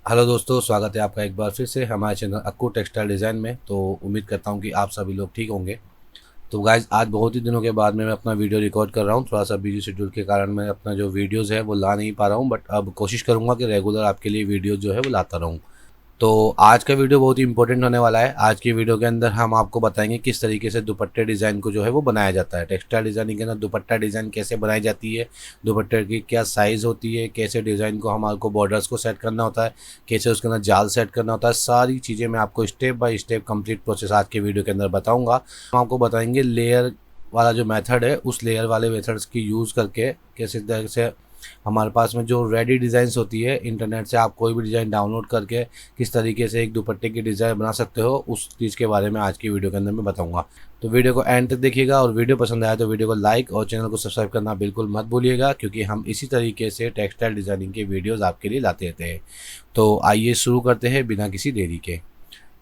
Hello दोस्तों, स्वागत है आपका एक बार फिर से हमारे चैनल अक्कू टेक्सटाइल डिज़ाइन में। तो उम्मीद करता हूँ कि आप सभी लोग ठीक होंगे। तो गाइज़, आज बहुत ही दिनों के बाद में मैं अपना वीडियो रिकॉर्ड कर रहा हूँ। थोड़ा सा बिजी शेड्यूल के कारण मैं अपना जो वीडियोज़ है वो ला नहीं पा रहा हूँ, बट अब कोशिश करूँगा कि रेगुलर आपके लिए वीडियो जो है वो लाता रहूँ। तो आज का वीडियो बहुत ही इंपॉर्टेंट होने वाला है। आज की वीडियो के अंदर हम आपको बताएंगे किस तरीके से दुपट्टे डिज़ाइन को जो है वो बनाया जाता है। टेक्सटाइल डिज़ाइनिंग के अंदर दुपट्टा डिज़ाइन कैसे बनाई जाती है, दुपट्टे की क्या साइज़ होती है, कैसे डिज़ाइन को हमारे को बॉर्डर्स को सेट करना होता है, कैसे उसके अंदर जाल सेट करना होता है, सारी चीज़ें मैं आपको step by step complete process आज के वीडियो के अंदर बताऊँगा। हम आपको बताएंगे लेयर वाला जो मेथड है, उस लेयर वाले मेथड्स की यूज़ करके कैसे तरह से हमारे पास में जो रेडी डिज़ाइंस होती है, इंटरनेट से आप कोई भी डिज़ाइन डाउनलोड करके किस तरीके से एक दुपट्टे की डिज़ाइन बना सकते हो, उस चीज़ के बारे में आज की वीडियो के अंदर मैं बताऊंगा। तो वीडियो को एंड तक देखिएगा, और वीडियो पसंद आया तो वीडियो को लाइक और चैनल को सब्सक्राइब करना बिल्कुल मत भूलिएगा, क्योंकि हम इसी तरीके से टेक्सटाइल डिज़ाइनिंग के वीडियोज़ आपके लिए लाते रहते हैं। तो आइए शुरू करते हैं बिना किसी देरी के।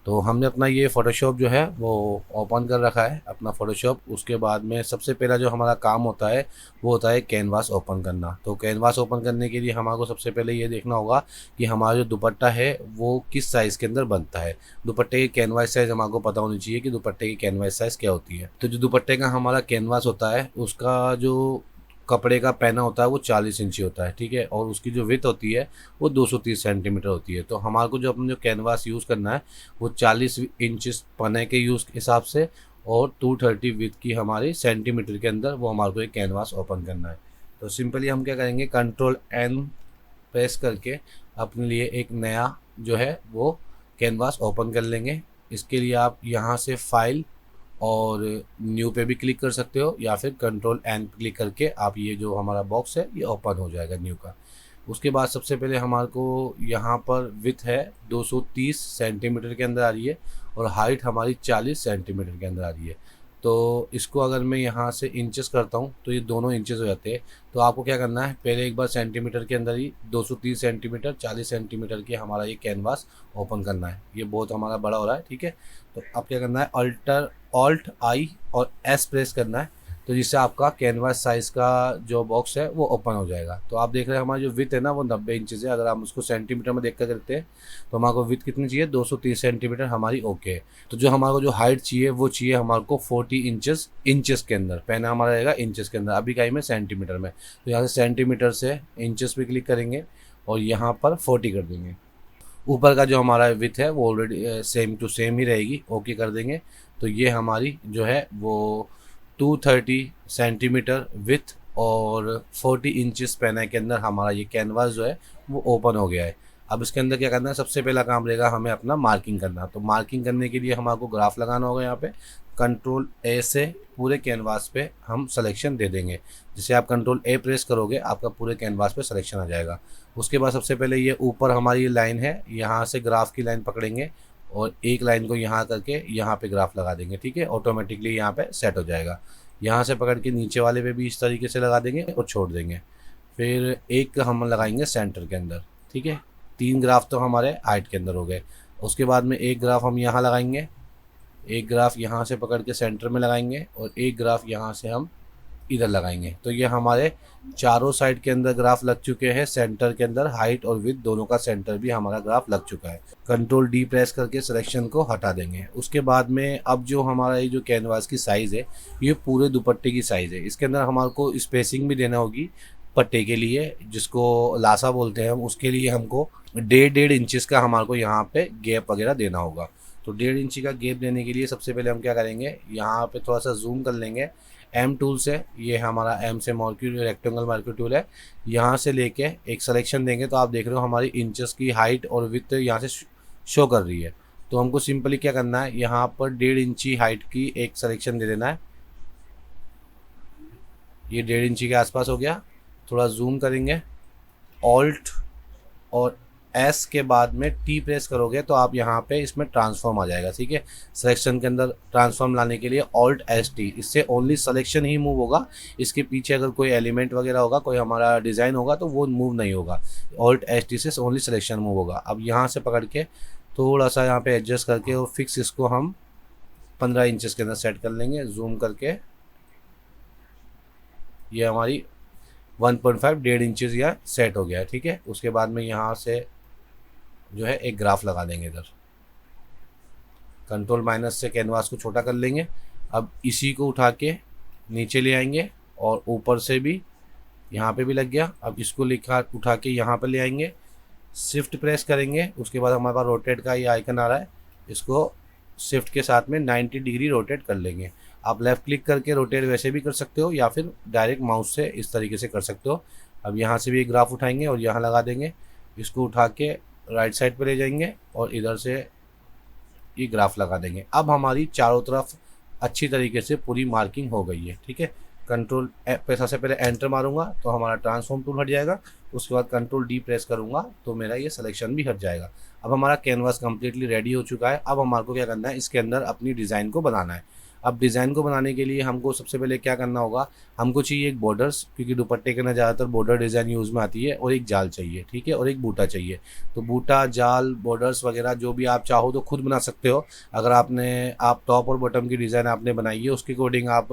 तो हमने अपना ये फ़ोटोशॉप जो है वो ओपन कर रखा है, अपना फ़ोटोशॉप। उसके बाद में सबसे पहला जो हमारा काम होता है वो होता है कैनवास ओपन करना। तो कैनवास ओपन करने के लिए हमारे को सबसे पहले ये देखना होगा कि हमारा जो दुपट्टा है वो किस साइज़ के अंदर बनता है। दुपट्टे की कैनवास साइज़ हमारे को पता होनी चाहिए कि दुपट्टे की कैनवास साइज़ क्या होती है। तो जो दुपट्टे का हमारा कैनवास होता है, उसका जो कपड़े का पैना होता है वो 40 इंची होता है, ठीक है। और उसकी जो विड्थ होती है वो 230 सेंटीमीटर होती है। तो हमारे को जो अपना जो कैनवास यूज़ करना है वो 40 इंचेस पने के यूज़ के हिसाब से और 230 विड्थ की हमारी सेंटीमीटर के अंदर वो हमारे को एक कैनवास ओपन करना है। तो सिंपली हम क्या करेंगे, कंट्रोल एन प्रेस करके अपने लिए एक नया जो है वो कैनवास ओपन कर लेंगे। इसके लिए आप यहाँ से फाइल और न्यू पे भी क्लिक कर सकते हो, या फिर कंट्रोल एन क्लिक करके आप ये जो हमारा बॉक्स है ये ओपन हो जाएगा न्यू का। उसके बाद सबसे पहले हमारे को यहाँ पर विथ है 230 सेंटीमीटर के अंदर आ रही है, और हाइट हमारी 40 सेंटीमीटर के अंदर आ रही है। तो इसको अगर मैं यहाँ से इंचेस करता हूँ तो ये दोनों इंचेस हो जाते हैं। तो आपको क्या करना है, पहले एक बार सेंटीमीटर के अंदर ही 230 सेंटीमीटर 40 सेंटीमीटर की हमारा ये कैनवास ओपन करना है। ये बहुत हमारा बड़ा हो रहा है, ठीक है। तो अब क्या करना है, ऑल्ट आई और एस प्रेस करना है, तो जिससे आपका कैनवास साइज़ का जो बॉक्स है वो ओपन हो जाएगा। तो आप देख रहे हैं हमारी जो विथ है ना वो 90 इंचज़ है। अगर हम उसको सेंटीमीटर में देख कर करते हैं तो हमारे को विथ कितनी चाहिए, 230 सेंटीमीटर हमारी ओके है। तो जो हमारे को जो हाइट चाहिए वो चाहिए हमारे को 40 इंचेस के अंदर। पहना हमारा रहेगा इंचेस के अंदर, अभी का ही में सेंटीमीटर में। तो यहाँ से सेंटीमीटर से इंचेस पे क्लिक करेंगे और यहाँ पर 40 कर देंगे। ऊपर का जो हमारा विथ है वो ऑलरेडी सेम टू सेम ही रहेगी, ओके कर देंगे। तो ये हमारी जो है वो 230 सेंटीमीटर विथ और 40 इंचेस पैना के अंदर हमारा ये कैनवास जो है वो ओपन हो गया है। अब इसके अंदर क्या करना है, सबसे पहला काम रहेगा हमें अपना मार्किंग करना। तो मार्किंग करने के लिए हमारे को ग्राफ लगाना होगा। यहाँ पे कंट्रोल ए से पूरे कैनवास पे हम सिलेक्शन दे देंगे। जैसे आप कंट्रोल ए प्रेस करोगे आपका पूरे कैनवास पे सिलेक्शन आ जाएगा। उसके बाद सबसे पहले ये ऊपर हमारी ये लाइन है, यहाँ से ग्राफ की लाइन पकड़ेंगे और एक लाइन को यहाँ करके यहाँ पे ग्राफ लगा देंगे, ठीक है। ऑटोमेटिकली यहाँ पे सेट हो जाएगा। यहाँ से पकड़ के नीचे वाले पे भी इस तरीके से लगा देंगे और छोड़ देंगे। फिर एक हम लगाएंगे सेंटर के अंदर, ठीक है। 3 ग्राफ तो हमारे हाइट के अंदर हो गए। उसके बाद में एक ग्राफ हम यहाँ लगाएंगे, एक ग्राफ यहाँ से पकड़ के सेंटर में लगाएंगे और एक ग्राफ यहाँ से हम इधर लगाएंगे। तो ये हमारे चारों साइड के अंदर ग्राफ लग चुके हैं। सेंटर के अंदर हाइट और विड्थ दोनों का सेंटर भी हमारा ग्राफ लग चुका है। कंट्रोल डी प्रेस करके सिलेक्शन को हटा देंगे। उसके बाद में अब जो हमारा ये जो कैनवास की साइज़ है ये पूरे दुपट्टे की साइज़ है। इसके अंदर हमारे को स्पेसिंग भी देना होगी पट्टे के लिए, जिसको लासा बोलते हैं हम। उसके लिए हमको 1.5 इंचेस का हमारे को यहाँ पे गैप वगैरह देना होगा। तो 1.5 इंची का गैप देने के लिए सबसे पहले हम क्या करेंगे, यहाँ पे थोड़ा सा जूम कर लेंगे एम टूल से। ये हमारा एम से मार्क्यू रेक्टेंगल मार्क्यू टूल है। यहाँ से लेके एक सिलेक्शन देंगे तो आप देख रहे हो हमारी इंचेस की हाइट और विड्थ यहाँ से शो कर रही है। तो हमको सिंपली क्या करना है, यहाँ पर 1.5 इंची हाइट की एक सिलेक्शन दे देना है। ये 1.5 इंची के आसपास हो गया। थोड़ा जूम करेंगे, ऑल्ट और एस के बाद में टी प्रेस करोगे तो आप यहाँ पे इसमें ट्रांसफॉर्म आ जाएगा, ठीक है। सिलेक्शन के अंदर ट्रांसफॉर्म लाने के लिए ऑल्ट एस टी, इससे ओनली सिलेक्शन ही मूव होगा। इसके पीछे अगर कोई एलिमेंट वगैरह होगा, कोई हमारा डिज़ाइन होगा तो वो मूव नहीं होगा। ऑल्ट एस टी से ओनली सिलेक्शन मूव होगा। अब यहाँ से पकड़ के थोड़ा सा यहाँ पे एडजस्ट करके और फिक्स इसको हम 15 इंचज़ के अंदर सेट कर लेंगे। जूम करके ये हमारी 1.5 1.5 इंचज़ या सेट हो गया है, ठीक है। उसके बाद में यहाँ से जो है एक ग्राफ लगा देंगे इधर। कंट्रोल माइनस से कैनवास को छोटा कर लेंगे। अब इसी को उठा के नीचे ले आएंगे और ऊपर से भी यहाँ पे भी लग गया। अब इसको लिखा उठा के यहाँ पे ले आएंगे, शिफ्ट प्रेस करेंगे, उसके बाद हमारे पास रोटेट का ये आइकन आ रहा है, इसको शिफ्ट के साथ में 90 डिग्री रोटेट कर लेंगे। आप लेफ़्ट क्लिक करके रोटेट वैसे भी कर सकते हो या फिर डायरेक्ट माउस से इस तरीके से कर सकते हो। अब यहाँ से भी एक ग्राफ उठाएंगे और यहाँ लगा देंगे, इसको उठा के राइट साइड पे ले जाएंगे और इधर से ये ग्राफ लगा देंगे। अब हमारी चारों तरफ अच्छी तरीके से पूरी मार्किंग हो गई है। ठीक है, कंट्रोल पे सबसे पहले एंटर मारूंगा तो हमारा ट्रांसफॉर्म टूल हट जाएगा, उसके बाद कंट्रोल डी प्रेस करूंगा तो मेरा ये सिलेक्शन भी हट जाएगा। अब हमारा कैनवास कम्प्लीटली रेडी हो चुका है। अब हमारे को क्या करना है, इसके अंदर अपनी डिज़ाइन को बनाना है। अब डिज़ाइन को बनाने के लिए हमको सबसे पहले क्या करना होगा, हमको चाहिए एक बॉर्डर्स, क्योंकि दुपट्टे के अंदर ज़्यादातर बॉर्डर डिज़ाइन यूज़ में आती है, और एक जाल चाहिए। ठीक है, और एक बूटा चाहिए। तो बूटा, जाल, बॉर्डर्स वगैरह जो भी आप चाहो तो खुद बना सकते हो। अगर आप टॉप और बॉटम की डिज़ाइन आपने बनाई है, उसके अकॉर्डिंग आप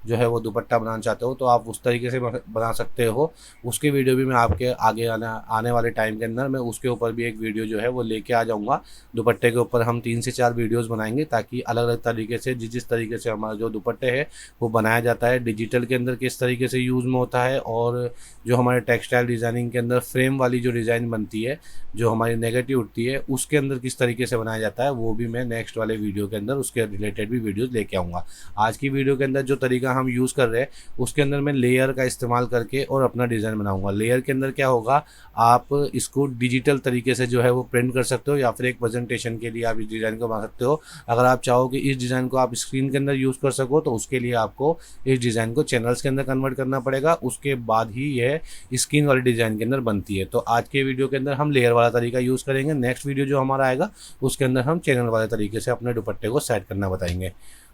जो है वो दुपट्टा बनाना चाहते हो तो आप उस तरीके से बना सकते हो। उसकी वीडियो भी मैं आपके आगे आने वाले टाइम के अंदर मैं उसके ऊपर भी एक वीडियो जो है वो लेके आ जाऊँगा। दुपट्टे के ऊपर हम 3 से 4 वीडियोज़ बनाएंगे, ताकि अलग अलग तरीके से जिस तरीके से हमारा जो दुपट्टे है वो बनाया जाता है, डिजिटल के अंदर किस तरीके से यूज़ में होता है, और जो हमारे टेक्सटाइल डिज़ाइनिंग के अंदर फ्रेम वाली जो डिज़ाइन बनती है, जो हमारी नेगेटिव उठती है, उसके अंदर किस तरीके से बनाया जाता है, वो भी मैं नेक्स्ट वाले वीडियो के अंदर उसके रिलेटेड भी वीडियोज़ लेके आऊँगा। आज की वीडियो के अंदर जो तरीका हम यूज़ कर रहे हैं उसके अंदर मैं लेयर का इस्तेमाल करके और अपना डिज़ाइन बनाऊँगा। लेयर के अंदर क्या होगा, आप इसको डिजिटल तरीके से जो है वो प्रिंट कर सकते हो या फिर एक प्रेजेंटेशन के लिए आप इस डिज़ाइन को बना सकते हो। अगर आप चाहो कि इस डिज़ाइन को आप स्क्रीन के अंदर यूज़ कर सको तो उसके लिए आपको इस डिज़ाइन को चैनल्स के अंदर कन्वर्ट करना पड़ेगा, उसके बाद ही यह स्क्रीन वाली डिज़ाइन के अंदर बनती है। तो आज के वीडियो के अंदर हम लेयर वाला तरीका यूज़ करेंगे। नेक्स्ट वीडियो जो हमारा आएगा उसके अंदर हम चैनल वाले तरीके से अपने दुपट्टे को सेट करना बताएंगे।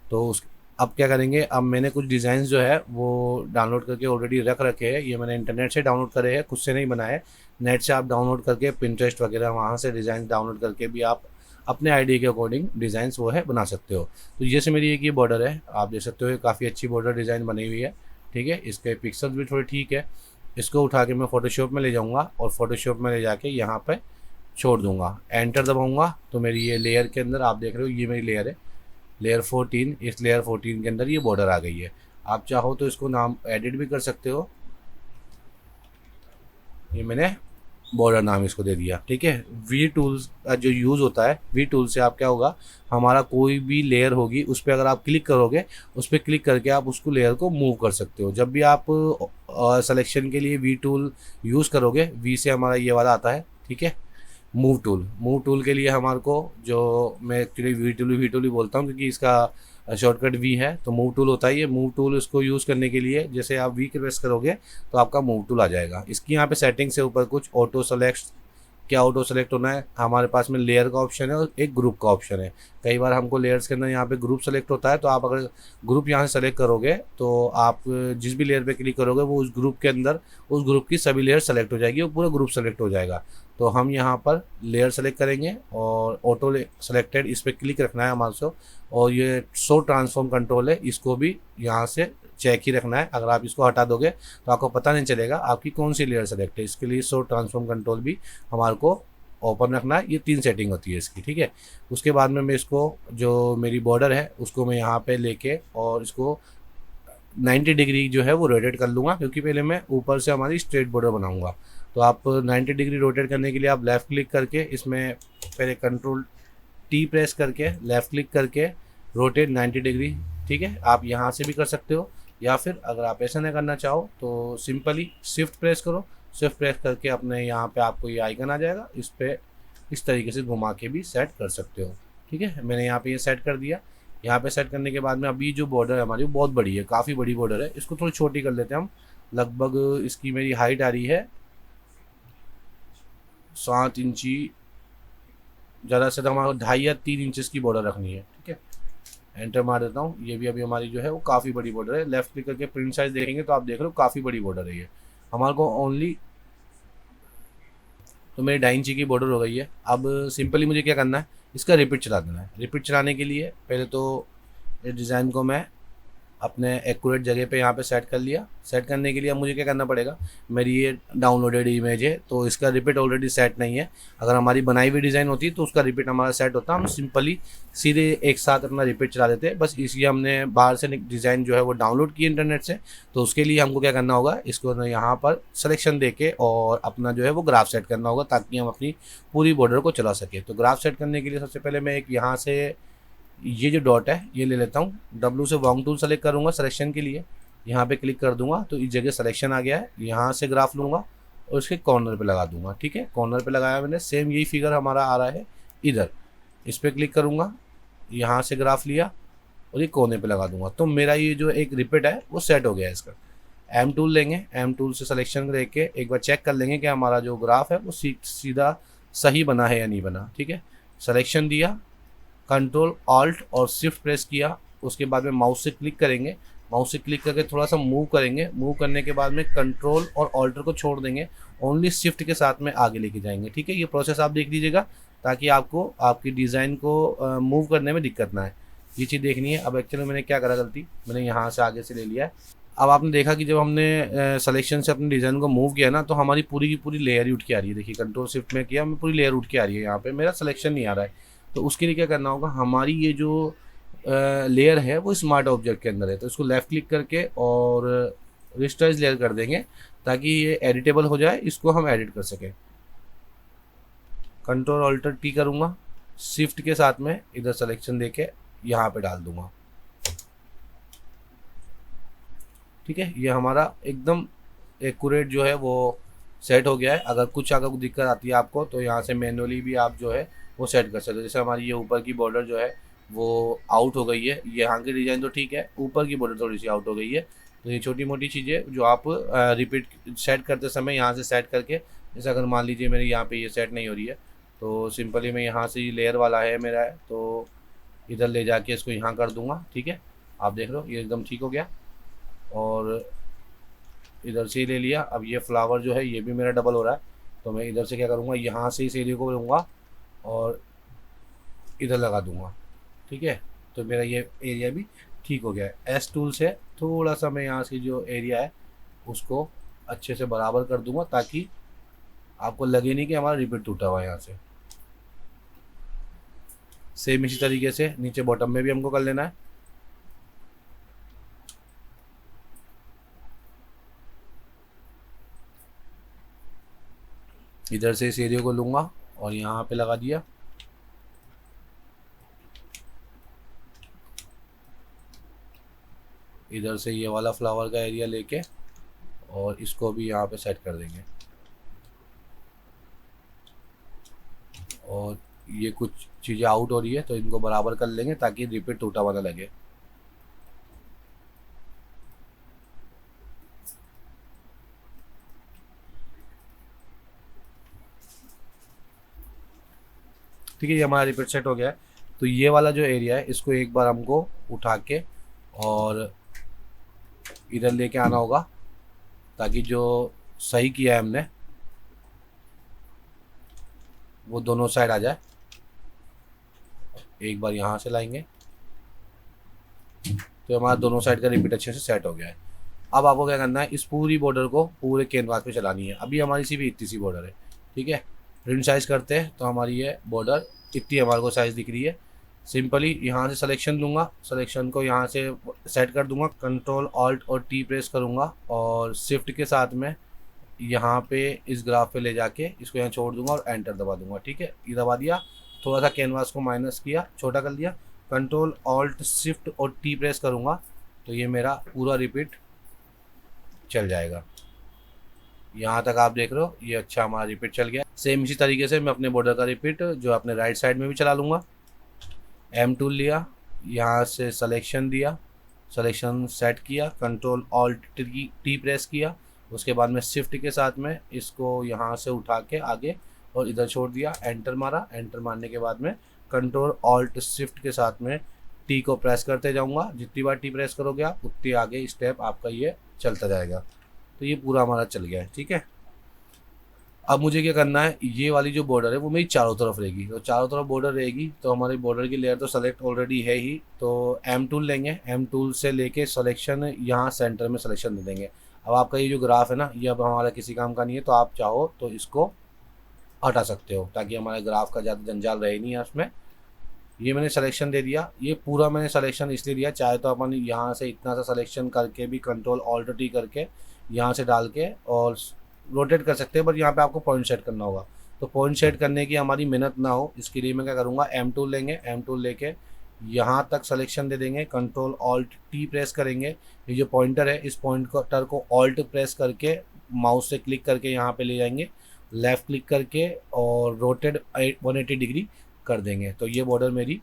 तो अब क्या करेंगे, अब मैंने कुछ डिज़ाइन जो है वो डाउनलोड करके ऑलरेडी रख रखे हैं। ये मैंने इंटरनेट से डाउनलोड करे हैं, खुद से नहीं बनाए। नेट से आप डाउनलोड करके पिंटरेस्ट वगैरह वहाँ से डिज़ाइन डाउनलोड करके भी आप अपने आइडिया के अकॉर्डिंग डिज़ाइंस वो है बना सकते हो। तो जैसे मेरी एक ये बॉर्डर है, आप देख सकते हो ये काफ़ी अच्छी बॉर्डर डिज़ाइन बनी हुई है। ठीक है, इसके पिक्सल्स भी थोड़े ठीक है। इसको उठा के मैं फ़ोटोशॉप में ले जाऊँगा और फ़ोटोशॉप में ले जाके यहाँ पर छोड़ दूँगा, एंटर दबाऊँगा तो मेरी ये लेयर के अंदर आप देख रहे हो ये मेरी लेयर है, लेयर 14। इस लेयर 14 के अंदर ये बॉर्डर आ गई है। आप चाहो तो इसको नाम एडिट भी कर सकते हो। ये मैंने बॉर्डर नाम इसको दे दिया। ठीक है, वी टूल्स का जो यूज़ होता है, वी टूल से आप क्या होगा, हमारा कोई भी लेयर होगी उस पर अगर आप क्लिक करोगे, उस पर क्लिक करके आप उसको लेयर को मूव कर सकते हो। जब भी आप सिलेक्शन के लिए वी टूल यूज़ करोगे, वी से हमारा ये वाला आता है। ठीक है, मूव टूल के लिए हमारे को, जो मैं एक्चुअली वी टूल ही बोलता हूँ क्योंकि इसका शॉर्टकट वी है, तो मूव टूल होता है ये। मूव टूल इसको यूज़ करने के लिए जैसे आप वी प्रेस करोगे तो आपका मूव टूल आ जाएगा। इसकी यहाँ पे सेटिंग से ऊपर कुछ ऑटो सेलेक्ट, क्या ऑटो सेलेक्ट होना है, हमारे पास में लेयर का ऑप्शन है और एक ग्रुप का ऑप्शन है। कई बार हमको लेयर्स के अंदर यहाँ पे ग्रुप सेलेक्ट होता है, तो आप अगर ग्रुप यहाँ से सेलेक्ट करोगे तो आप जिस भी लेयर पे क्लिक करोगे वो उस ग्रुप के अंदर उस ग्रुप की सभी लेयर सेलेक्ट हो जाएगी, वो पूरा ग्रुप सेलेक्ट हो जाएगा। तो हम यहाँ पर लेयर सेलेक्ट करेंगे और ऑटो सेलेक्टेड इस पर क्लिक रखना है हमारे से, और ये शो ट्रांसफॉर्म कंट्रोल है, इसको भी यहाँ से चेक ही रखना है। अगर आप इसको हटा दोगे तो आपको पता नहीं चलेगा आपकी कौन सी लेयर सेलेक्ट है। इसके लिए शो ट्रांसफॉर्म कंट्रोल भी हमारे को ओपन रखना है। ये 3 सेटिंग होती है इसकी। ठीक है, उसके बाद में मैं इसको जो मेरी बॉर्डर है उसको मैं यहाँ पे लेके और इसको 90 डिग्री जो है वो रोटेट कर लूँगा, क्योंकि पहले मैं ऊपर से हमारी स्ट्रेट बॉर्डर बनाऊँगा। तो आप 90 डिग्री रोटेट करने के लिए आप लेफ़्ट क्लिक करके इसमें पहले कंट्रोल टी प्रेस करके लेफ़्ट क्लिक करके रोटेट 90 डिग्री। ठीक है, आप यहाँ से भी कर सकते हो, या फिर अगर आप ऐसा नहीं करना चाहो तो सिंपली शिफ्ट प्रेस करो। शिफ्ट प्रेस करके अपने यहाँ पे आपको ये आइकन आ जाएगा, इस पर इस तरीके से घुमा के भी सेट कर सकते हो। ठीक है, मैंने यहाँ पे ये सेट कर दिया। यहाँ पे सेट करने के बाद में अभी जो बॉर्डर है हमारी वो बहुत बड़ी है, काफ़ी बड़ी बॉर्डर है। इसको थोड़ी छोटी कर लेते हैं हम। लगभग इसकी मेरी हाइट आ रही है 7 इंची, ज़्यादा से ज़्यादा हमारा 2.5 या 3 इंचज़ की बॉर्डर रखनी है। ठीक है, एंटर मार देता हूँ। ये भी अभी हमारी जो है वो काफ़ी बड़ी बॉर्डर है। लेफ्ट क्लिक करके प्रिंट साइज देखेंगे तो आप देख रहे हो काफ़ी बड़ी बॉर्डर है ये हमारे को ओनली। तो मेरी 2.5 इंची की बॉर्डर हो गई है। अब सिंपली मुझे क्या करना है, इसका रिपीट चला देना है। रिपीट चलाने के लिए पहले तो इस डिज़ाइन को मैं अपने एक्यूरेट जगह पे यहाँ पे सेट कर लिया। सेट करने के लिए अब मुझे क्या करना पड़ेगा, मेरी ये डाउनलोडेड इमेज है तो इसका रिपीट ऑलरेडी सेट नहीं है। अगर हमारी बनाई हुई डिज़ाइन होती तो उसका रिपीट हमारा सेट होता, हम सिंपली सीधे एक साथ अपना रिपीट चला देते। बस इसलिए हमने बाहर से डिज़ाइन जो है वो डाउनलोड की इंटरनेट से, तो उसके लिए हमको क्या करना होगा, इसको यहाँ पर सिलेक्शन दे के और अपना जो है वो ग्राफ सेट करना होगा ताकि हम अपनी पूरी बॉर्डर को चला सके। तो ग्राफ सेट करने के लिए सबसे पहले मैं एक यहाँ से ये जो डॉट है ये ले लेता हूँ, W से वॉन्ग टूल सेलेक्ट करूँगा सिलेक्शन के लिए, यहाँ पे क्लिक कर दूंगा तो इस जगह सिलेक्शन आ गया है। यहाँ से ग्राफ लूँगा और इसके कॉर्नर पे लगा दूंगा। ठीक है, कॉर्नर पे लगाया मैंने। सेम यही फिगर हमारा आ रहा है इधर, इस पर क्लिक करूँगा, यहाँ से ग्राफ लिया और ये कोने पे लगा दूंगा। तो मेरा ये जो एक रिपीट है वो सेट हो गया है। इसका एम टूल लेंगे, एम टूल से सिलेक्शन लेके एक बार चेक कर लेंगे कि हमारा जो ग्राफ है वो सीधा सही बना है या नहीं बना। ठीक है, सिलेक्शन दिया, कंट्रोल ऑल्ट और शिफ्ट प्रेस किया, उसके बाद में माउस से क्लिक करेंगे, माउस से क्लिक करके थोड़ा सा मूव करेंगे, मूव करने के बाद में कंट्रोल और ऑल्टर को छोड़ देंगे, ओनली शिफ्ट के साथ में आगे लेके जाएंगे। ठीक है, ये प्रोसेस आप देख लीजिएगा ताकि आपको आपकी डिज़ाइन को मूव करने में दिक्कत ना आए, ये चीज़ देखनी है। अब एक्चुअली मैंने क्या करा गलती, मैंने यहाँ से आगे से ले लिया है। अब आपने देखा कि जब हमने सिलेक्शन से अपने डिज़ाइन को मूव किया ना तो हमारी पूरी की पूरी लेयर ही उठ के आ रही है। देखिए कंट्रोल शिफ्ट में किया, मैं पूरी लेयर उठ के आ रही है, यहाँ पे मेरा सिलेक्शन नहीं आ रहा है। तो उसके लिए क्या करना होगा, हमारी ये जो लेयर है वो स्मार्ट ऑब्जेक्ट के अंदर है, तो इसको लेफ़्ट क्लिक करके और रिस्टाइज लेयर कर देंगे ताकि ये एडिटेबल हो जाए, इसको हम एडिट कर सकें। कंट्रोल ऑल्टर टी करूँगा, शिफ्ट के साथ में इधर सिलेक्शन देके यहाँ पे डाल दूँगा। ठीक है, ये हमारा एकदम एक्यूरेट जो है वो सेट हो गया है। अगर कुछ दिक्कत आती है आपको तो यहाँ से मैनुअली भी आप जो है वो सेट कर सकते हो। जैसे हमारी ये ऊपर की बॉर्डर जो है वो आउट हो गई है, यहाँ की डिज़ाइन तो ठीक है, ऊपर की बॉर्डर थोड़ी सी आउट हो गई है। तो ये छोटी मोटी चीज़ें जो आप रिपीट सेट करते समय यहाँ से सेट करके, जैसे अगर मान लीजिए मेरे यहाँ पे ये सेट नहीं हो रही है तो सिंपली मैं यहाँ से ये लेयर वाला है मेरा है तो इधर ले जाके इसको यहाँ कर दूँगा। ठीक है, आप देख रहे हो ये एकदम ठीक हो गया। और इधर से ही ले लिया, अब ये फ्लावर जो है ये भी मेरा डबल हो रहा है तो मैं इधर से क्या करूँगा, यहाँ से इस एरिया को लूँगा और इधर लगा दूंगा। ठीक है, तो मेरा ये एरिया भी ठीक हो गया है। एस टूल से थोड़ा सा मैं यहाँ से जो एरिया है उसको अच्छे से बराबर कर दूंगा ताकि आपको लगे नहीं कि हमारा रिपीट टूटा हुआ है। यहाँ से सेम इसी तरीके से नीचे बॉटम में भी हमको कर लेना है। इधर से इस एरिया को लूँगा और यहाँ पे लगा दिया। इधर से ये वाला फ्लावर का एरिया लेके और इसको भी यहाँ पे सेट कर देंगे। और ये कुछ चीज़ें आउट हो रही है तो इनको बराबर कर लेंगे ताकि रिपीट टूटा हुआ ना लगे। ठीक है, ये हमारा रिपीट सेट हो गया है। तो ये वाला जो एरिया है इसको एक बार हमको उठा के और इधर लेके आना होगा ताकि जो सही किया है हमने वो दोनों साइड आ जाए। एक बार यहाँ से लाएंगे तो हमारा दोनों साइड का रिपीट अच्छे से सेट हो गया है। अब आपको क्या करना है, इस पूरी बॉर्डर को पूरे कैनवास पे चलानी है। अभी हमारी सिर्फ इतनी सी बॉर्डर है। ठीक है, प्रिंट साइज करते हैं तो हमारी ये बॉर्डर इतनी हमारे को साइज़ दिख रही है। सिंपली यहाँ से सिलेक्शन लूँगा, सिलेक्शन को यहाँ से सेट कर दूँगा, कंट्रोल ऑल्ट और टी प्रेस करूँगा और शिफ्ट के साथ में यहाँ पे इस ग्राफ पे ले जाके इसको यहाँ छोड़ दूँगा और एंटर दबा दूँगा। ठीक है, ये दबा दिया, थोड़ा सा कैनवास को माइनस किया, छोटा कर दिया, कंट्रोल ऑल्ट शिफ्ट और टी प्रेस करूँगा तो ये मेरा पूरा रिपीट चल जाएगा। यहाँ तक आप देख रहे हो ये अच्छा हमारा रिपीट चल गया। सेम इसी तरीके से मैं अपने बॉर्डर का रिपीट जो अपने राइट साइड में भी चला लूँगा। एम टूल लिया, यहाँ से सिलेक्शन दिया, सिलेक्शन सेट किया, कंट्रोल ऑल्ट टी प्रेस किया, उसके बाद में शिफ्ट के साथ में इसको यहाँ से उठा के आगे और इधर छोड़ दिया, एंटर मारा। एंटर मारने के बाद में कंट्रोल ऑल्ट शिफ्ट के साथ में टी को प्रेस करते जाऊँगा। जितनी बार टी प्रेस करोगे आप उतनी आगे स्टेप आपका ये चलता जाएगा। तो ये पूरा हमारा चल गया है। ठीक है, अब मुझे क्या करना है, ये वाली जो बॉर्डर है वो मेरी चारों तरफ रहेगी, तो चारों तरफ बॉर्डर रहेगी तो हमारी बॉर्डर की लेयर तो सेलेक्ट ऑलरेडी है ही। तो एम टूल लेंगे, एम टूल से लेके सिलेक्शन यहाँ सेंटर में सिलेक्शन दे देंगे। अब आपका ये जो ग्राफ है ना, ये अब हमारा किसी काम का नहीं है, तो आप चाहो तो इसको हटा सकते हो ताकि हमारे ग्राफ का ज़्यादा जंजाल रहे नहीं है उसमें। ये मैंने सिलेक्शन दे दिया, ये पूरा मैंने सिलेक्शन इसलिए दिया, चाहे तो अपन यहाँ से इतना सा सिलेक्शन करके भी कंट्रोल ऑल्ट टी करके यहाँ से डाल के और रोटेट कर सकते हैं, बट यहाँ पे आपको पॉइंट सेट करना होगा। तो पॉइंट सेट करने की हमारी मेहनत ना हो, इसके लिए मैं क्या करूँगा, एम टूल लेंगे, एम टूल लेके यहाँ तक सिलेक्शन दे देंगे, कंट्रोल ऑल्ट टी प्रेस करेंगे। ये जो पॉइंटर है, इस पॉइंटर को ऑल्ट प्रेस करके माउस से क्लिक करके यहाँ पे ले जाएंगे, लेफ़्ट क्लिक करके और रोटेट 180 डिग्री कर देंगे। तो ये बॉर्डर मेरी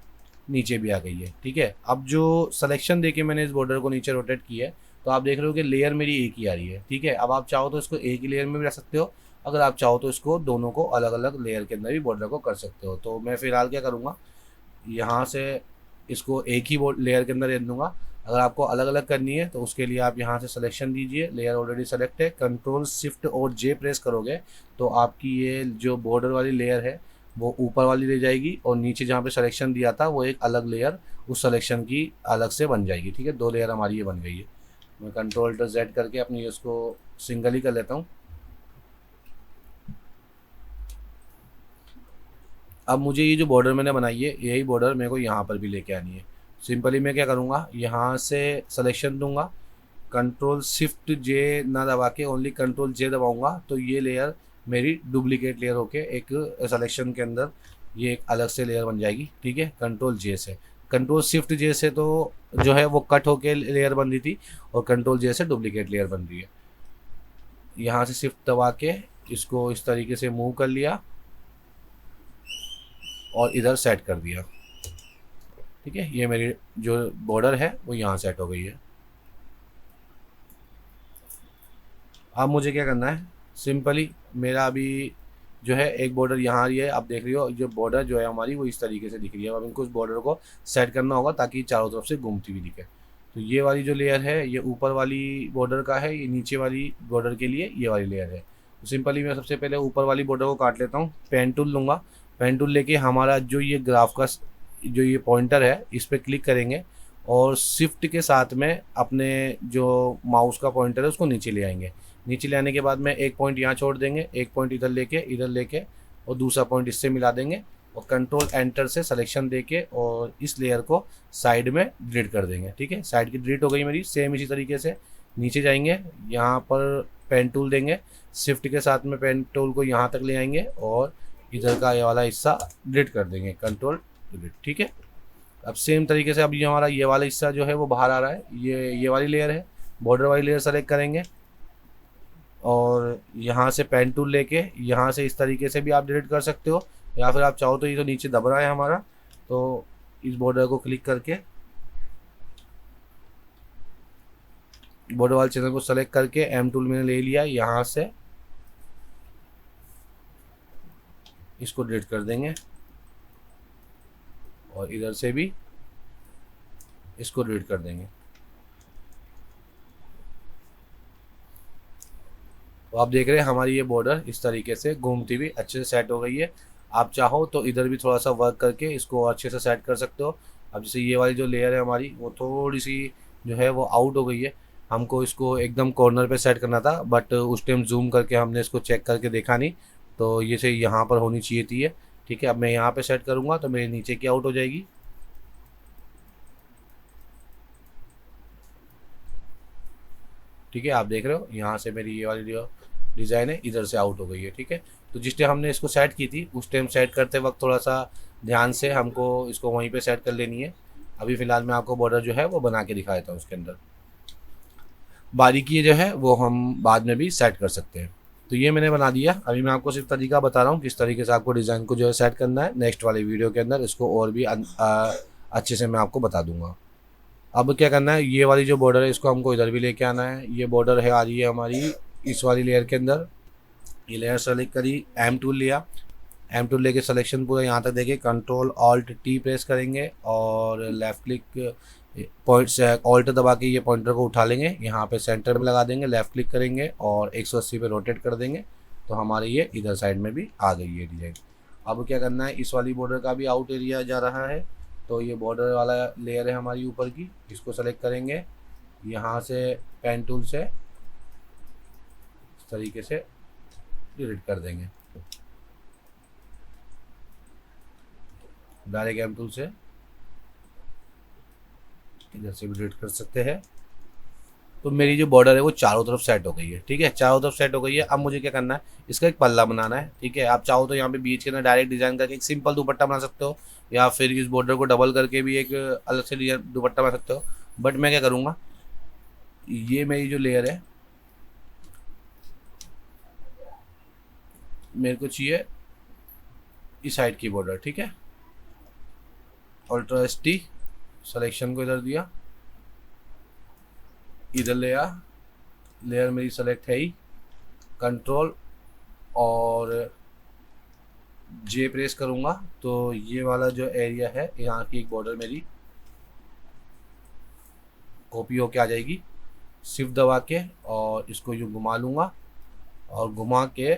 नीचे भी आ गई है। ठीक है, अब जो सिलेक्शन देके मैंने इस बॉर्डर को नीचे रोटेट किया है, तो आप देख रहे हो कि लेयर मेरी एक ही आ रही है। ठीक है, अब आप चाहो तो इसको एक ही लेयर में भी रख सकते हो, अगर आप चाहो तो इसको दोनों को अलग अलग लेयर के अंदर भी बॉर्डर को कर सकते हो। तो मैं फ़िलहाल क्या करूँगा, यहाँ से इसको एक ही लेयर के अंदर रख दूँगा। अगर आपको अलग अलग करनी है तो उसके लिए आप यहाँ से सिलेक्शन दीजिए, लेयर ऑलरेडी सेलेक्ट है, कंट्रोल शिफ्ट और जे प्रेस करोगे तो आपकी ये जो बॉर्डर वाली लेयर है वो ऊपर वाली रह जाएगी, और नीचे जहाँ पे सिलेक्शन दिया था वो एक अलग लेयर उस सिलेक्शन की अलग से बन जाएगी। ठीक है, दो लेयर हमारी ये बन गई है। मैं कंट्रोल + Z करके अपनी इसको सिंगल ही कर लेता हूँ। अब मुझे ये जो बॉर्डर मैंने बनाई है, यही बॉर्डर मेरे को यहाँ पर भी लेके आनी है। सिंपली मैं क्या करूँगा, यहाँ से सिलेक्शन दूंगा, कंट्रोल शिफ्ट जे ना दबा के ओनली कंट्रोल जे दबाऊंगा, तो ये लेयर मेरी डुप्लीकेट लेयर होके एक सिलेक्शन के अंदर ये एक अलग से लेयर बन जाएगी। ठीक है, कंट्रोल जे से, कंट्रोल शिफ्ट जे से तो जो है वो कट होके लेयर बन रही थी, और कंट्रोल जे से डुप्लीकेट लेयर बन रही है। यहाँ से शिफ्ट दबा के इसको इस तरीके से मूव कर लिया और इधर सेट कर दिया। ठीक है, ये मेरी जो बॉर्डर है वो यहाँ सेट हो गई है। अब मुझे क्या करना है, सिंपली मेरा अभी जो है एक बॉर्डर यहाँ आ रही है, आप देख रही हो जो बॉर्डर जो है हमारी वो इस तरीके से दिख रही है। अब इनको उस बॉर्डर को सेट करना होगा ताकि चारों तरफ से घूमती हुई दिखे। तो ये वाली जो लेयर है ये ऊपर वाली बॉर्डर का है, ये नीचे वाली बॉर्डर के लिए ये वाली लेयर है। तो सिंपली मैं सबसे पहले ऊपर वाली बॉर्डर को काट लेता हूँ, पेन टूल लूँगा, पेन टूल लेके हमारा जो ये ग्राफ का जो ये पॉइंटर है इस पर क्लिक करेंगे और शिफ्ट के साथ में अपने जो माउस का पॉइंटर है उसको नीचे ले आएंगे। नीचे ले आने के बाद में एक पॉइंट यहाँ छोड़ देंगे, एक पॉइंट इधर लेके और दूसरा पॉइंट इससे मिला देंगे, और कंट्रोल एंटर से सिलेक्शन देके और इस लेयर को साइड में डिलीट कर देंगे। ठीक है, साइड की डिलीट हो गई मेरी। सेम इसी तरीके से नीचे जाएंगे, यहाँ पर पेन टूल देंगे, शिफ्ट के साथ में पेन टूल को यहाँ तक ले आएंगे और इधर का ये वाला हिस्सा डिलीट कर देंगे, कंट्रोल डिलीट। ठीक है, अब सेम तरीके से अब ये हमारा ये वाला हिस्सा जो है वो बाहर आ रहा है, ये वाली लेयर है, बॉर्डर वाली लेयर सेलेक्ट करेंगे और यहाँ से पेन टूल लेके यहाँ से इस तरीके से भी आप डिलीट कर सकते हो, या फिर आप चाहो तो ये तो नीचे दब रहा है हमारा, तो इस बॉर्डर को क्लिक करके बॉर्डर वाले चैनल को सेलेक्ट करके एम टूल मैंने ले लिया, यहाँ से इसको डिलीट कर देंगे और इधर से भी इसको डिलीट कर देंगे। तो आप देख रहे हैं हमारी ये बॉर्डर इस तरीके से घूमती हुई अच्छे से सेट हो गई है। आप चाहो तो इधर भी थोड़ा सा वर्क करके इसको अच्छे से सेट कर सकते हो। अब जैसे ये वाली जो लेयर है हमारी वो थोड़ी सी जो है वो आउट हो गई है, हमको इसको एकदम कॉर्नर पे सेट करना था, बट उस टाइम जूम करके हमने इसको चेक करके देखा नहीं, तो ये से यहाँ पर होनी चाहिए थी ये। ठीक है, अब मैं यहाँ पे सेट करूँगा तो मेरे नीचे की आउट हो जाएगी। ठीक है, आप देख रहे हो यहाँ से मेरी ये वाली जो डिज़ाइन है इधर से आउट हो गई है। ठीक है, तो जिस टाइम हमने इसको सेट की थी उस टाइम सेट करते वक्त थोड़ा सा ध्यान से हमको इसको वहीं पे सेट कर लेनी है। अभी फ़िलहाल मैं आपको बॉर्डर जो है वो बना के दिखा देता हूँ, उसके अंदर बारीकी जो है वो हम बाद में भी सेट कर सकते हैं। तो ये मैंने बना दिया। अभी मैं आपको सिर्फ तरीका बता रहा हूँ किस तरीके से आपको डिज़ाइन को जो है सेट करना है। नेक्स्ट वाली वीडियो के अंदर इसको और भी अच्छे से मैं आपको बता दूंगा। अब क्या करना है, ये वाली जो बॉर्डर है इसको हमको इधर भी लेके आना है। ये बॉर्डर है आ रही है हमारी इस वाली लेयर के अंदर। ये लेयर सेलेक्ट करी, एम टूल लिया, एम टूल लेके सिलेक्शन पूरा यहाँ तक देके कंट्रोल ऑल्ट टी प्रेस करेंगे और लेफ़्ट क्लिक पॉइंट से ऑल्ट दबा के ये पॉइंटर को उठा लेंगे, यहाँ पे सेंटर में लगा देंगे, लेफ़्ट क्लिक करेंगे और 180 पे रोटेट कर देंगे। तो हमारे ये इधर साइड में भी आ गई है डिज़ाइन। अब क्या करना है, इस वाली बॉर्डर का भी आउट एरिया जा रहा है, तो ये बॉर्डर वाला लेयर है हमारी ऊपर की, इसको सेलेक्ट करेंगे, यहाँ से पेन टूल से इस तरीके से डिलीट कर देंगे, डायरेक्ट एम टूल से इधर से भी डिलीट कर सकते हैं। तो मेरी जो बॉर्डर है वो चारों तरफ सेट हो गई है, ठीक है, चारों तरफ सेट हो गई है। अब मुझे क्या करना है, इसका एक पल्ला बनाना है, ठीक है। आप चाहो तो यहाँ पे बीच के अंदर डायरेक्ट डिज़ाइन करके एक सिंपल दुपट्टा बना सकते हो, या फिर इस बॉर्डर को डबल करके भी एक अलग से डिजाइन दुपट्टा बना सकते हो। बट मैं क्या करूँगा, ये मेरी जो लेयर है मेरे को चाहिए इस साइड की बॉर्डर, ठीक है। अल्ट्रा एस टी सलेक्शन को इधर दिया, इधर ले आ, लेयर मेरी सेलेक्ट है ही, कंट्रोल और जे प्रेस करूँगा तो ये वाला जो एरिया है यहाँ की एक बॉर्डर मेरी कॉपी होके आ जाएगी। शिफ्ट दबा के और इसको यूँ घुमा लूँगा और घुमा के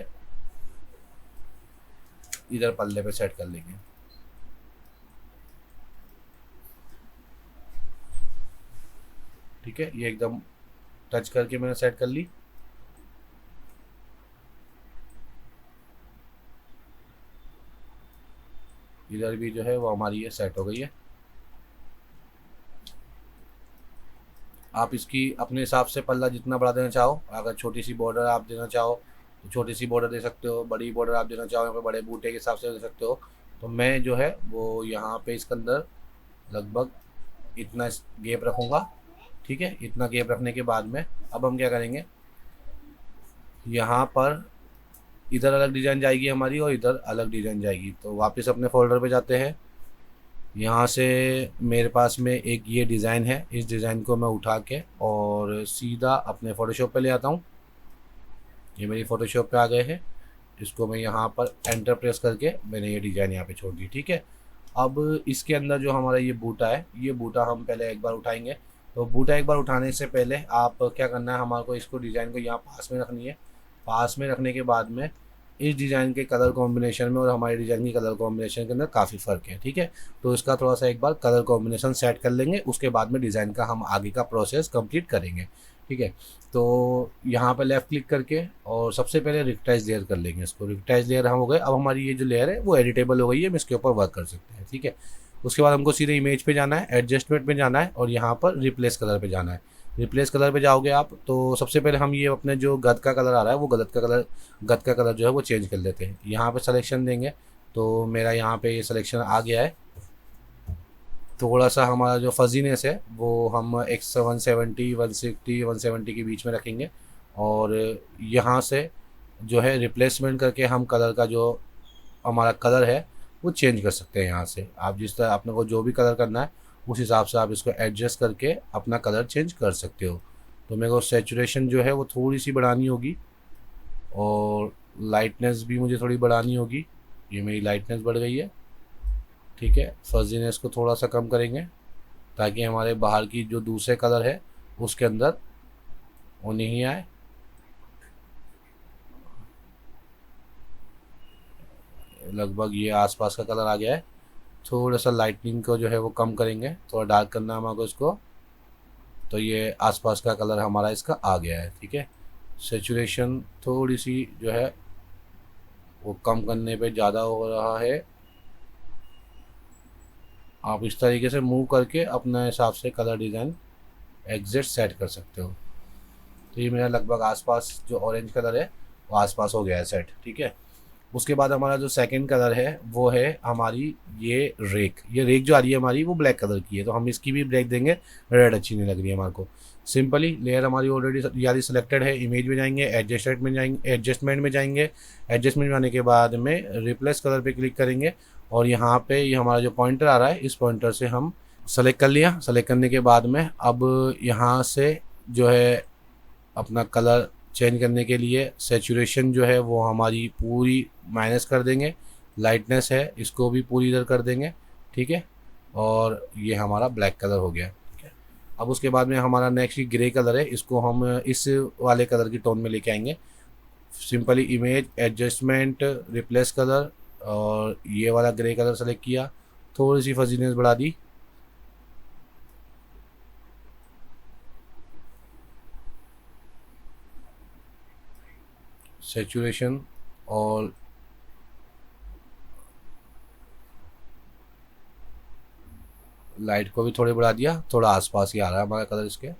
इधर पल्ले पे सेट कर लेंगे, ठीक है। ये एकदम टच करके मैंने सेट कर ली। इधर भी जो है वो हमारी ये सेट हो गई है। आप इसकी अपने हिसाब से पल्ला जितना बड़ा देना चाहो, अगर छोटी सी बॉर्डर आप देना चाहो तो छोटी सी बॉर्डर दे सकते हो, बड़ी बॉर्डर आप देना चाहो यहाँ पे बड़े बूटे के हिसाब से दे सकते हो। तो मैं जो है वो यहाँ पे इसके अंदर लगभग इतना गैप रखूँगा, ठीक है। इतना गैप रखने के बाद में अब हम क्या करेंगे, यहाँ पर इधर अलग डिज़ाइन जाएगी हमारी और इधर अलग डिज़ाइन जाएगी। तो वापस अपने फोल्डर पे जाते हैं, यहाँ से मेरे पास में एक ये डिज़ाइन है, इस डिज़ाइन को मैं उठा के और सीधा अपने फ़ोटोशॉप पे ले आता हूँ। ये मेरी फ़ोटोशॉप पे आ गए हैं, इसको मैं यहाँ पर एंटर प्रेस करके मैंने ये डिज़ाइन यहाँ पे छोड़ दी, ठीक है। अब इसके अंदर जो हमारा ये बूटा है, ये बूटा हम पहले एक बार उठाएंगे। तो बूटा एक बार उठाने से पहले आप क्या करना है, हमारे को इसको डिज़ाइन को यहाँ पास में रखनी है। पास में रखने के बाद में इस डिज़ाइन के कलर कॉम्बिनेशन में और हमारे डिज़ाइन की कलर कॉम्बिनेशन के अंदर काफ़ी फ़र्क है, ठीक है। तो इसका थोड़ा सा एक बार कलर कॉम्बिनेशन सेट कर लेंगे, उसके बाद में डिज़ाइन का हम आगे का प्रोसेस कंप्लीट करेंगे, ठीक है। तो यहाँ पे लेफ़्ट क्लिक करके और सबसे पहले रिक्टाइज लेयर कर लेंगे इसको। रिक्टाइज लेयर हम हो गए। अब हमारी ये जो लेयर है वो एडिटेबल हो गई है, हम इसके ऊपर वर्क कर सकते हैं, ठीक है। उसके बाद हमको सीधे इमेज पे जाना है, एडजस्टमेंट में जाना है और यहाँ पर रिप्लेस कलर पे जाना है। रिप्लेस कलर पे जाओगे आप तो सबसे पहले हम ये अपने जो गद का कलर आ रहा है वो गद का कलर जो है वो चेंज कर लेते हैं। यहाँ पे सिलेक्शन देंगे तो मेरा यहाँ पे ये सिलेक्शन आ गया है। थोड़ा सा हमारा जो फजीनेस है वो हम 170, 160, 170 के बीच में रखेंगे और यहाँ से जो है रिप्लेसमेंट करके हम कलर का जो हमारा कलर है वो चेंज कर सकते हैं। यहाँ से आप जिस तरह अपने को जो भी कलर करना है उस हिसाब से आप इसको एडजस्ट करके अपना कलर चेंज कर सकते हो। तो मेरे को सैचुरेशन जो है वो थोड़ी सी बढ़ानी होगी और लाइटनेस भी मुझे थोड़ी बढ़ानी होगी। ये मेरी लाइटनेस बढ़ गई है, ठीक है। फजीनेस को थोड़ा सा कम करेंगे ताकि हमारे बाहर की जो दूसरे कलर है उसके अंदर वो नहीं आए। लगभग ये आसपास का कलर आ गया है। थोड़ा सा लाइटनिंग को जो है वो कम करेंगे, थोड़ा डार्क करना है हमारे इसको, तो ये आसपास का कलर हमारा इसका आ गया है, ठीक है। सैचुरेशन थोड़ी सी जो है वो कम करने पे ज़्यादा हो रहा है। आप इस तरीके से मूव करके अपने हिसाब से कलर डिज़ाइन एग्जैक्ट सेट कर सकते हो। तो ये मेरा लगभग आसपास जो ऑरेंज कलर है वो आसपास हो गया है सेट, ठीक है। उसके बाद हमारा जो सेकंड कलर है वो है हमारी ये रेक जो आ रही है हमारी वो ब्लैक कलर की है, तो हम इसकी भी ब्लैक देंगे, रेड अच्छी नहीं लग रही है हमारे को। सिंपली लेयर हमारी ऑलरेडी यारी सिलेक्टेड है, इमेज में जाएंगे, एडजस्टमेंट में जाएंगे। एडजस्टमेंट में आने के बाद में रिप्लेस कलर पे क्लिक करेंगे और यहाँ पे ये हमारा जो पॉइंटर आ रहा है इस पॉइंटर से हम सेलेक्ट कर लिया। सेलेक्ट करने के बाद में अब यहाँ से जो है अपना कलर चेंज करने के लिए सैचुरेशन जो है वो हमारी पूरी माइनस कर देंगे, लाइटनेस है इसको भी पूरी इधर कर देंगे, ठीक है। और ये हमारा ब्लैक कलर हो गया, ठीक है। अब उसके बाद में हमारा नेक्स्ट ग्रे कलर है, इसको हम इस वाले कलर की टोन में लेके आएंगे। Simply image adjustment replace colour, और ये वाला ग्रे कलर सेलेक्ट किया, थोड़ी सी फजीनेस बढ़ा दी, सेचुरेशन और लाइट को भी थोड़े बढ़ा दिया, थोड़ा आसपास ही आ रहा है हमारा कलर इसके।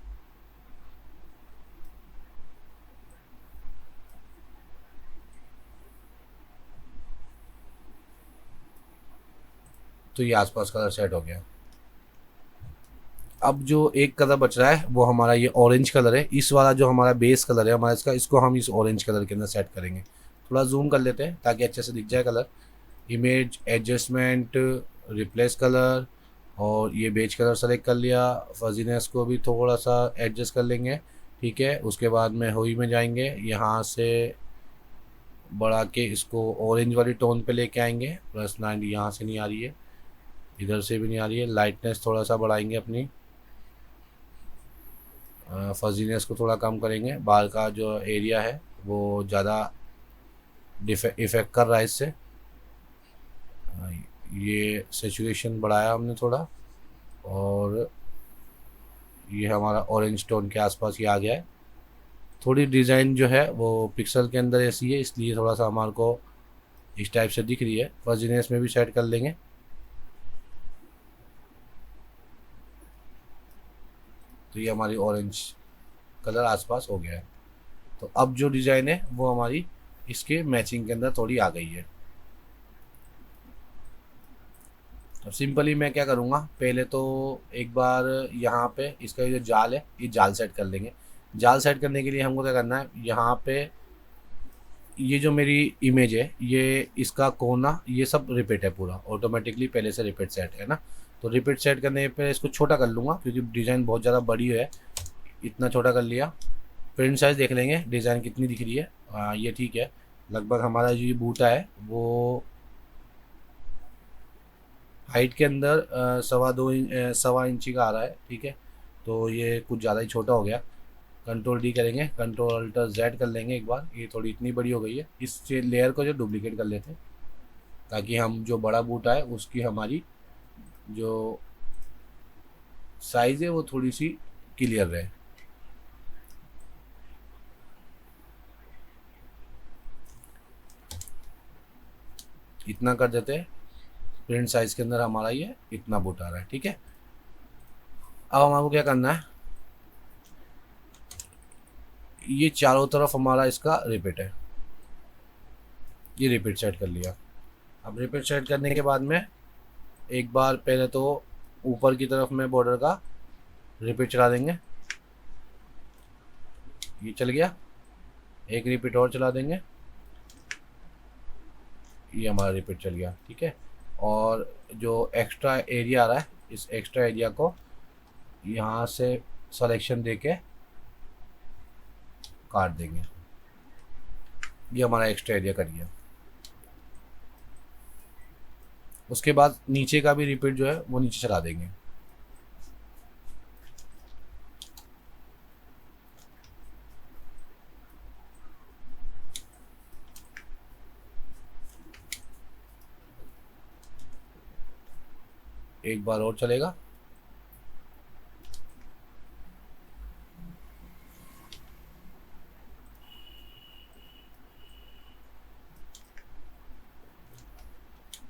तो ये आसपास कलर सेट हो गया। अब जो एक कलर बच रहा है वो हमारा ये ऑरेंज कलर है। इस वाला जो हमारा बेस कलर है हमारा इसका, इसको हम इस ऑरेंज कलर के अंदर सेट करेंगे। थोड़ा जूम कर लेते हैं ताकि अच्छे से दिख जाए colour. Image adjustment replace colour, और ये बेज कलर सेलेक्ट कर लिया। फजीनेस को भी थोड़ा सा एडजस्ट कर लेंगे, ठीक है। उसके बाद में हुई में जाएंगे, यहाँ से बढ़ा के इसको ऑरेंज वाली टोन पे लेके आएंगे। +90 यहाँ से नहीं आ रही है, इधर से भी नहीं आ रही है। लाइटनेस थोड़ा सा बढ़ाएंगे अपनी, फजीनेस को थोड़ा कम करेंगे। बाल का जो एरिया है वो ज़्यादा इफेक्ट कर रहा है इससे। ये सेचुरेशन बढ़ाया हमने थोड़ा, और ये हमारा ऑरेंज टोन के आसपास ही आ गया है। थोड़ी डिज़ाइन जो है वो पिक्सल के अंदर ऐसी है, इसलिए थोड़ा सा हमारे को इस टाइप से दिख रही है। फजीनेस में भी सेट कर लेंगे। तो ये हमारी ऑरेंज कलर आसपास हो गया है। तो अब जो डिज़ाइन है वो हमारी इसके मैचिंग के अंदर थोड़ी आ गई है। अब सिंपली मैं क्या करूँगा, पहले तो एक बार यहाँ पे इसका जो जाल है ये जाल सेट कर लेंगे। जाल सेट करने के लिए हमको क्या करना है, यहाँ पे ये जो मेरी इमेज है ये इसका कोना ये सब रिपीट है पूरा, ऑटोमेटिकली पहले से रिपीट सेट है ना। तो रिपीट सेट करने पे इसको छोटा कर लूँगा क्योंकि डिज़ाइन बहुत ज़्यादा बड़ी है। इतना छोटा कर लिया। प्रिंट साइज़ देख लेंगे डिज़ाइन कितनी दिख रही है। ये ठीक है। लगभग हमारा जो ये बूटा है वो हाइट के अंदर 2.25 इंची का आ रहा है, ठीक है। तो ये कुछ ज़्यादा ही छोटा हो गया। कंट्रोल D करेंगे, कंट्रोल-Alt-Z कर लेंगे एक बार। ये थोड़ी इतनी बड़ी हो गई है। इस लेयर को जो डुप्लीकेट कर लेते हैं ताकि हम जो बड़ा बूटा है उसकी हमारी जो साइज़ है वो थोड़ी सी क्लियर रहे। इतना कर देते हैं। प्रिंट साइज़ के अंदर हमारा ये इतना बूट आ रहा है, ठीक है। अब हमारे को क्या करना है, ये चारों तरफ हमारा इसका रिपीट है। ये रिपीट सेट कर लिया। अब रिपीट सेट करने के बाद में एक बार पहले तो ऊपर की तरफ में बॉर्डर का रिपीट चला देंगे। ये चल गया। एक रिपीट और चला देंगे। ये हमारा रिपीट चल गया, ठीक है। और जो एक्स्ट्रा एरिया आ रहा है इस एक्स्ट्रा एरिया को यहाँ से सिलेक्शन देके काट देंगे। ये हमारा एक्स्ट्रा एरिया कट गया। उसके बाद नीचे का भी रिपीट जो है वो नीचे चला देंगे। एक बार और चलेगा।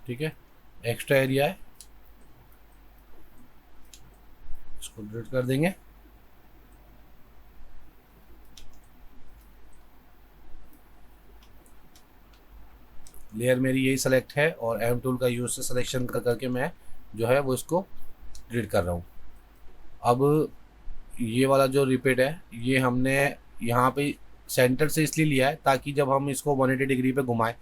ठीक है। एक्स्ट्रा एरिया है, इसको डिलीट कर देंगे। लेयर मेरी यही सेलेक्ट है और M टूल का यूज से सिलेक्शन करके मैं जो है वो इसको डिलीट कर रहा हूँ। अब ये वाला जो रिपीट है ये हमने यहाँ पे सेंटर से इसलिए लिया है ताकि जब हम इसको 180 डिग्री पे घुमाएं,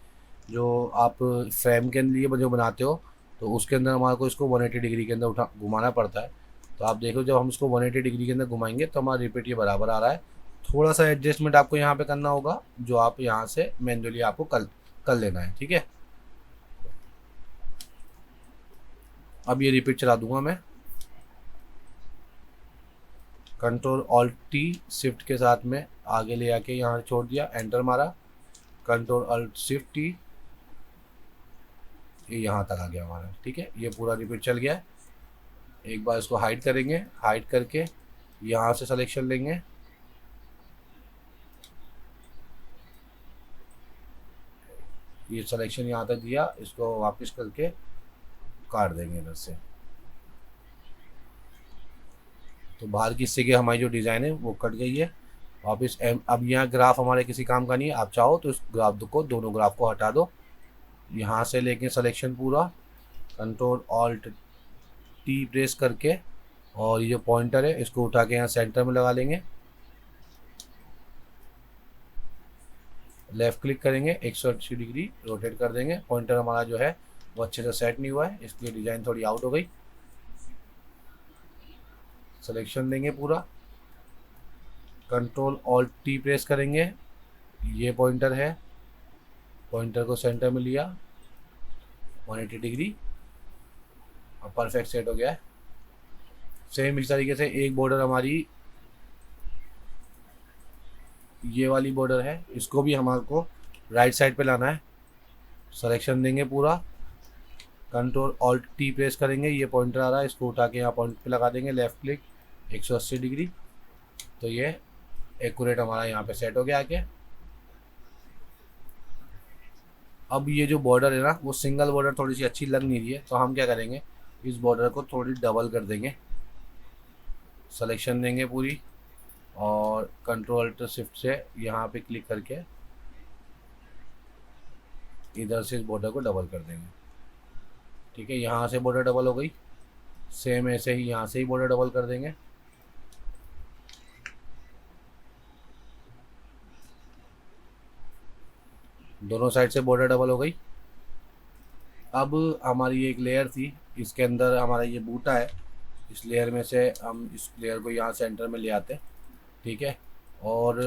जो आप फ्रेम के लिए जो बनाते हो तो उसके अंदर हमारे को इसको 180 डिग्री के अंदर उठा घुमाना पड़ता है। तो आप देखो जब हम इसको 180 डिग्री के अंदर घुमाएंगे तो हमारा रिपीट ये बराबर आ रहा है। थोड़ा सा एडजस्टमेंट आपको यहाँ पे करना होगा जो आप यहाँ से मैन्युअली आपको कर लेना है, ठीक है। अब ये रिपीट चला दूंगा मैं। कंट्रोल-Alt-T शिफ्ट के साथ में आगे ले आके यहाँ छोड़ दिया, एंटर मारा। कंट्रोल अल्ट शिफ्ट टी, ये यहाँ तक आ गया हमारा। ठीक है, ये पूरा रिपीट चल गया है। एक बार इसको हाइड करेंगे, हाइड करके यहाँ से सिलेक्शन लेंगे, ये सिलेक्शन यहाँ तक दिया, इसको वापस करके काट देंगे इधर से। तो बाहर की हिस्से की हमारी जो डिज़ाइन है वो कट गई है वापस। अब यहाँ ग्राफ हमारे किसी काम का नहीं है, आप चाहो तो इस ग्राफ को, दोनों ग्राफ को हटा दो, यहाँ से लेके सिलेक्शन पूरा, कंट्रोल ऑल्ट टी प्रेस करके, और ये जो पॉइंटर है इसको उठा के यहाँ सेंटर में लगा लेंगे, लेफ़्ट क्लिक करेंगे, 180 डिग्री रोटेट कर देंगे। पॉइंटर हमारा जो है वो अच्छे से सेट नहीं हुआ है, इसलिए डिज़ाइन थोड़ी आउट हो गई। सिलेक्शन देंगे पूरा, कंट्रोल ऑल्ट टी प्रेस करेंगे, ये पॉइंटर है, पॉइंटर को सेंटर में लिया 180 डिग्री, अब परफेक्ट सेट हो गया है। सेम इस तरीके से एक बॉर्डर हमारी ये वाली बॉर्डर है, इसको भी हमारे को राइट साइड पे लाना है। सिलेक्शन देंगे पूरा, कंट्रोल ऑल्ट टी प्रेस करेंगे, ये पॉइंटर आ रहा है, इसको उठा के यहाँ पॉइंट पे लगा देंगे, लेफ़्ट क्लिक 180 डिग्री, तो ये एक्यूरेट हमारा यहाँ पे सेट हो गया आके। अब ये जो बॉर्डर है ना, वो सिंगल बॉर्डर थोड़ी सी अच्छी लग नहीं रही है, तो हम क्या करेंगे, इस बॉर्डर को थोड़ी डबल कर देंगे। सिलेक्शन देंगे पूरी, और कंट्रोल अल्ट शिफ्ट से यहाँ पे क्लिक करके इधर से इस बॉर्डर को डबल कर देंगे। ठीक है, यहाँ से बॉर्डर डबल हो गई, सेम ऐसे ही यहाँ से ही बॉर्डर डबल कर देंगे। दोनों साइड से बॉर्डर डबल हो गई। अब हमारी एक लेयर थी, इसके अंदर हमारा ये बूटा है, इस लेयर में से हम इस लेयर को यहाँ सेंटर में ले आते हैं। ठीक है, और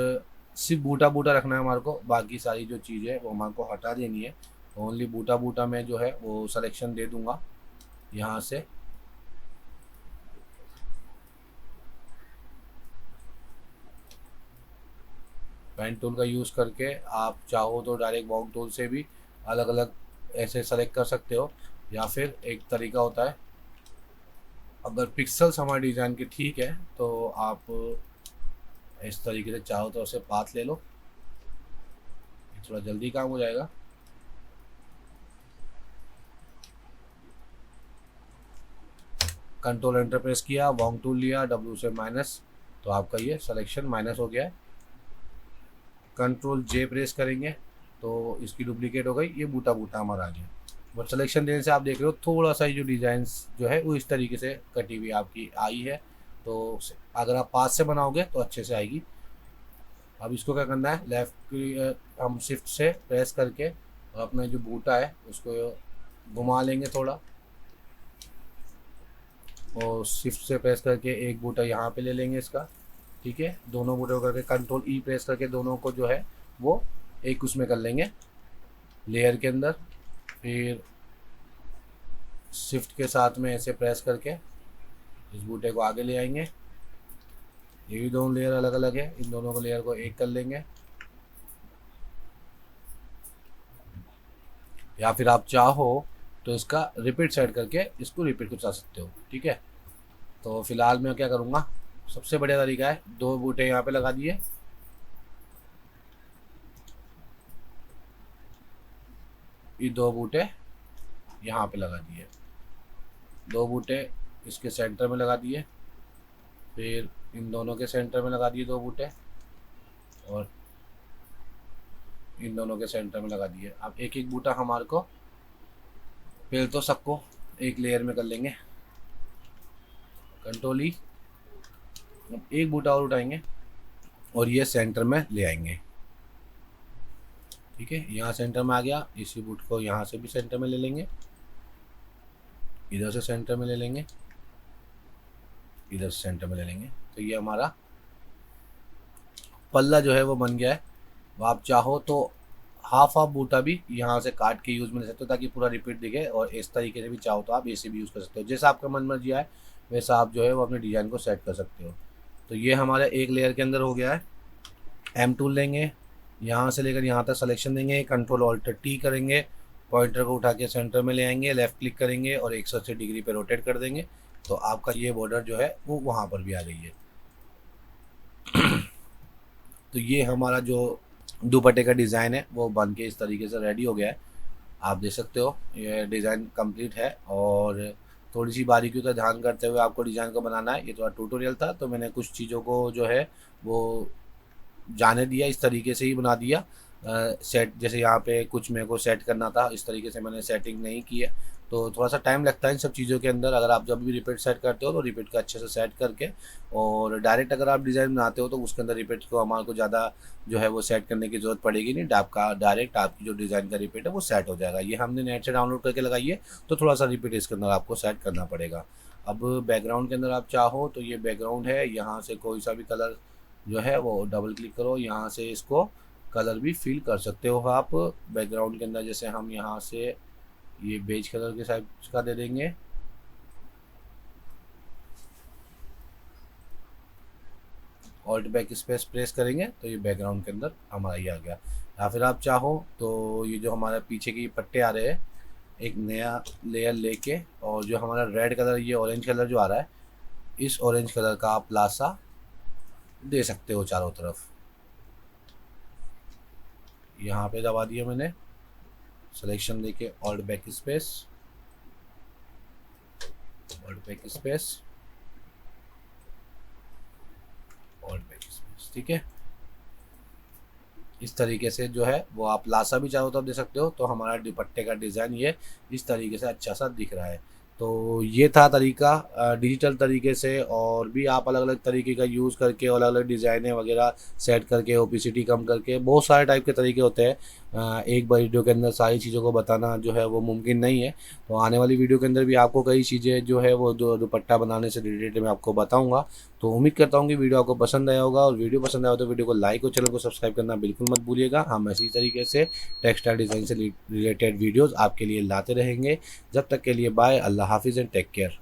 सिर्फ बूटा बूटा रखना है हमारे को, बाकी सारी जो चीज़ें है वो हमारे को हटा देनी है। ओनली बूटा बूटा में जो है वो सिलेक्शन दे दूंगा यहाँ से, पेन टूल का यूज़ करके आप चाहो तो डायरेक्ट बॉक्स टूल से भी अलग अलग ऐसे सेलेक्ट कर सकते हो, या फिर एक तरीका होता है, अगर पिक्सल्स हमारे डिज़ाइन के ठीक है तो आप इस तरीके से चाहो तो उसे पाथ ले लो, थोड़ा जल्दी काम हो जाएगा। कंट्रोल एंटर प्रेस किया, वॉन्ग टूल लिया, डब्ल्यू से माइनस, तो आपका ये सिलेक्शन माइनस हो गया है। कंट्रोल जे प्रेस करेंगे तो इसकी डुप्लीकेट हो गई, ये बूटा बूटा हमारा आ गया। बट सिलेक्शन देने से आप देख रहे हो थोड़ा सा जो डिज़ाइन जो है वो इस तरीके से कटी हुई आपकी आई है, तो अगर आप पास से बनाओगे तो अच्छे से आएगी। अब इसको क्या करना है, लेफ़्ट हम शिफ्ट से प्रेस करके और अपना जो बूटा है उसको घुमा लेंगे थोड़ा, और शिफ्ट से प्रेस करके एक बूटा यहाँ पे ले लेंगे इसका। ठीक है, दोनों बूटों करके कंट्रोल ई प्रेस करके दोनों को जो है वो एक उसमें कर लेंगे लेयर के अंदर, फिर शिफ्ट के साथ में ऐसे प्रेस करके इस बूटे को आगे ले आएंगे। ये भी दोनों लेयर अलग अलग है, इन दोनों को लेयर को एक कर लेंगे, या फिर आप चाहो तो इसका रिपीट सेट करके इसको रिपीट कर सकते हो। ठीक है, तो फिलहाल मैं क्या करूँगा, सबसे बढ़िया तरीका है, दो बूटे यहाँ पे लगा दिए, ये दो बूटे यहाँ पे लगा दिए, दो बूटे इसके सेंटर में लगा दिए, फिर इन दोनों के सेंटर में लगा दिए दो बूटे, और इन दोनों के सेंटर में लगा दिए। अब एक एक बूटा हमारे को पहले तो सबको एक लेयर में कर लेंगे, कंट्रोल ई, एक बूटा और उठाएंगे और ये सेंटर में ले आएंगे। ठीक है, यहाँ सेंटर में आ गया, इसी बूट को यहाँ से भी सेंटर में ले लेंगे, इधर से सेंटर में ले लेंगे, इधर से सेंटर में ले लेंगे, तो ये हमारा पल्ला जो है वो बन गया है। आप चाहो तो हाफ बूटा भी यहाँ से काट के यूज़ में ले सकते हो ताकि पूरा रिपीट दिखे, और इस तरीके से भी चाहो तो आप ऐसे भी यूज़ कर सकते हो, जैसा आपका मन मर्जी आए वैसा आप जो है वो अपने डिज़ाइन को सेट कर सकते हो। तो ये हमारे एक लेयर के अंदर हो गया है। एम टूल लेंगे, यहाँ से लेकर यहाँ तक सिलेक्शन देंगे, कंट्रोल ऑल्ट टी करेंगे, पॉइंटर को उठा के सेंटर में ले आएंगे, लेफ़्ट क्लिक करेंगे और 180 डिग्री पे रोटेट कर देंगे। तो आपका ये बॉर्डर जो है वो वहाँ पर भी आ गई है। तो ये हमारा जो दुपट्टे का डिज़ाइन है वो बन के इस तरीके से रेडी हो गया है। आप देख सकते हो ये डिज़ाइन कंप्लीट है। और थोड़ी सी बारीकियों का ध्यान करते हुए आपको डिज़ाइन को बनाना है। ये थोड़ा ट्यूटोरियल था तो मैंने कुछ चीज़ों को जो है वो जाने दिया, इस तरीके से ही बना दिया। सेट जैसे यहाँ पे कुछ मेरे को सेट करना था, इस तरीके से मैंने सेटिंग नहीं की है। तो थोड़ा सा टाइम लगता है इन सब चीज़ों के अंदर। अगर आप जब भी रिपीट सेट करते हो तो रिपीट का अच्छे से सेट करके, और डायरेक्ट अगर आप डिज़ाइन बनाते हो तो उसके अंदर रिपीट को हमारे को ज़्यादा जो है वो सेट करने की ज़रूरत पड़ेगी नहीं। आपका डायरेक्ट आपकी जो डिज़ाइन का रिपीट है वो सेट हो जाएगा। ये हमने नेट से डाउनलोड करके लगाई है तो थोड़ा सा रिपीट इसके अंदर आपको सेट करना पड़ेगा। अब बैकग्राउंड के अंदर आप चाहो तो ये बैकग्राउंड है, यहाँ से कोई सा भी कलर जो है वो डबल क्लिक करो, यहाँ से इसको कलर भी फिल कर सकते हो आप बैकग्राउंड के अंदर। जैसे हम यहाँ से ये बेज कलर के साइड का दे देंगे, ऑल्ट बैक स्पेस प्रेस करेंगे तो ये बैकग्राउंड के अंदर हमारा ये आ गया। या फिर आप चाहो तो ये जो हमारे पीछे की पट्टे आ रहे हैं, एक नया लेयर लेके, और जो हमारा रेड कलर, ये ऑरेंज कलर जो आ रहा है, इस ऑरेंज कलर का आप लासा दे सकते हो चारों तरफ। यहाँ पे दबा दिया मैंने, सिलेक्शन लेके alt back space, alt back space, alt back space, ठीक है। इस तरीके से जो है वो आप लासा भी चारों तरफ दे सकते हो। तो हमारा दुपट्टे का डिज़ाइन ये इस तरीके से अच्छा सा दिख रहा है। तो ये था तरीका डिजिटल तरीके से, और भी आप अलग अलग तरीके का यूज़ करके और अलग अलग डिज़ाइनें वगैरह सेट करके ओपेसिटी कम करके, बहुत सारे टाइप के तरीके होते हैं। एक वीडियो के अंदर सारी चीज़ों को बताना जो है वो मुमकिन नहीं है। तो आने वाली वीडियो के अंदर भी आपको कई चीज़ें जो है वो दुपट्टा बनाने से रिलेटेड मैं आपको बताऊँगा। तो उम्मीद करता हूँ कि वीडियो आपको पसंद आया होगा, और वीडियो पसंद आया हो तो वीडियो को लाइक और चैनल को सब्सक्राइब करना बिल्कुल मत भूलिएगा। हम इसी तरीके से टेक्सटाइल डिज़ाइन से रिलेटेड वीडियोज़ आपके लिए लाते रहेंगे। जब तक के लिए बाय, अल्लाह हाफिज़ एंड टेक केयर।